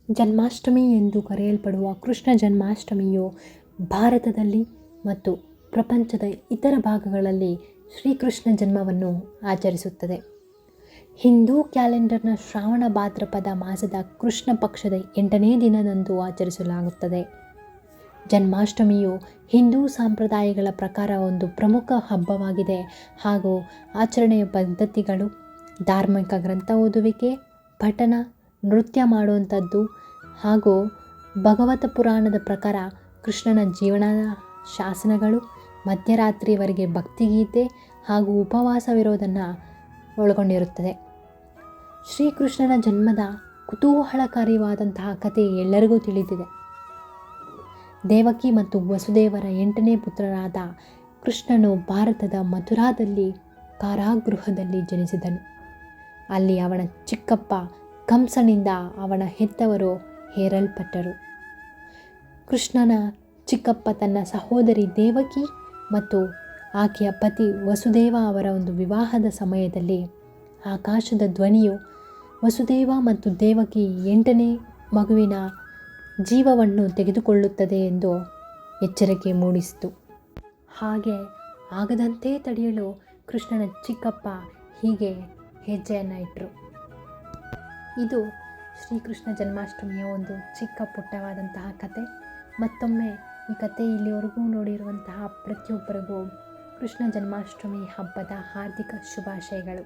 ಜನ್ಮಾಷ್ಟಮಿ ಎಂದು ಕರೆಯಲ್ಪಡುವ ಕೃಷ್ಣ ಜನ್ಮಾಷ್ಟಮಿಯು ಭಾರತದಲ್ಲಿ ಮತ್ತು ಪ್ರಪಂಚದ ಇತರ ಭಾಗಗಳಲ್ಲಿ ಶ್ರೀಕೃಷ್ಣ ಜನ್ಮವನ್ನು ಆಚರಿಸುತ್ತದೆ. ಹಿಂದೂ ಕ್ಯಾಲೆಂಡರ್ನ ಶ್ರಾವಣ ಭಾದ್ರಪದ ಮಾಸದ ಕೃಷ್ಣ ಪಕ್ಷದ 8ನೇ ದಿನದಂದು ಆಚರಿಸಲಾಗುತ್ತದೆ. ಜನ್ಮಾಷ್ಟಮಿಯು ಹಿಂದೂ ಸಂಪ್ರದಾಯಗಳ ಪ್ರಕಾರ ಒಂದು ಪ್ರಮುಖ ಹಬ್ಬವಾಗಿದೆ ಹಾಗೂ ಆಚರಣೆಯ ಪದ್ಧತಿಗಳು ಧಾರ್ಮಿಕ ಗ್ರಂಥ ಓದುವಿಕೆ, ಪಠಣ, ನೃತ್ಯ ಮಾಡುವಂಥದ್ದು ಹಾಗೂ ಭಗವತ ಪುರಾಣದ ಪ್ರಕಾರ ಕೃಷ್ಣನ ಜೀವನದ ಶಾಸನಗಳು, ಮಧ್ಯರಾತ್ರಿಯವರೆಗೆ ಭಕ್ತಿಗೀತೆ ಹಾಗೂ ಉಪವಾಸವಿರೋದನ್ನು ಒಳಗೊಂಡಿರುತ್ತದೆ. ಶ್ರೀಕೃಷ್ಣನ ಜನ್ಮದ ಕುತೂಹಲಕಾರಿಯಾದಂತಹ ಕಥೆ ಎಲ್ಲರಿಗೂ ತಿಳಿದಿದೆ. ದೇವಕಿ ಮತ್ತು ವಸುದೇವರ 8ನೇ ಪುತ್ರರಾದ ಕೃಷ್ಣನು ಭಾರತದ ಮಥುರಾದಲ್ಲಿ ಕಾರಾಗೃಹದಲ್ಲಿ ಜನಿಸಿದನು. ಅಲ್ಲಿ ಅವನ ಚಿಕ್ಕಪ್ಪ ಕಂಸನಿಂದ ಅವನ ಹೆತ್ತವರು ಹೇರಲ್ಪಟ್ಟರು. ಕೃಷ್ಣನ ಚಿಕ್ಕಪ್ಪ ತನ್ನ ಸಹೋದರಿ ದೇವಕಿ ಮತ್ತು ಆಕೆಯ ಪತಿ ವಸುದೇವ ಅವರ ಒಂದು ವಿವಾಹದ ಸಮಯದಲ್ಲಿ ಆಕಾಶದ ಧ್ವನಿಯು ವಸುದೇವ ಮತ್ತು ದೇವಕಿ 8ನೇ ಮಗುವಿನ ಜೀವವನ್ನು ತೆಗೆದುಕೊಳ್ಳುತ್ತದೆ ಎಂದು ಎಚ್ಚರಿಕೆ ಮೂಡಿಸಿತು. ಹಾಗೆ ಆಗದಂತೆ ತಡೆಯಲು ಕೃಷ್ಣನ ಚಿಕ್ಕಪ್ಪ ಹೀಗೆ ಹೆಜ್ಜೆಯನ್ನು ಇಟ್ಟರು. ಇದು ಶ್ರೀಕೃಷ್ಣ ಜನ್ಮಾಷ್ಟಮಿಯ ಒಂದು ಚಿಕ್ಕ ಪುಟ್ಟವಾದಂತಹ ಕತೆ. ಮತ್ತೊಮ್ಮೆ ಈ ಕತೆ ಇಲ್ಲಿವರೆಗೂ ನೋಡಿರುವಂತಹ ಪ್ರತಿಯೊಬ್ಬರಿಗೂ ಕೃಷ್ಣ ಜನ್ಮಾಷ್ಟಮಿ ಹಬ್ಬದ ಹಾರ್ದಿಕ ಶುಭಾಶಯಗಳು.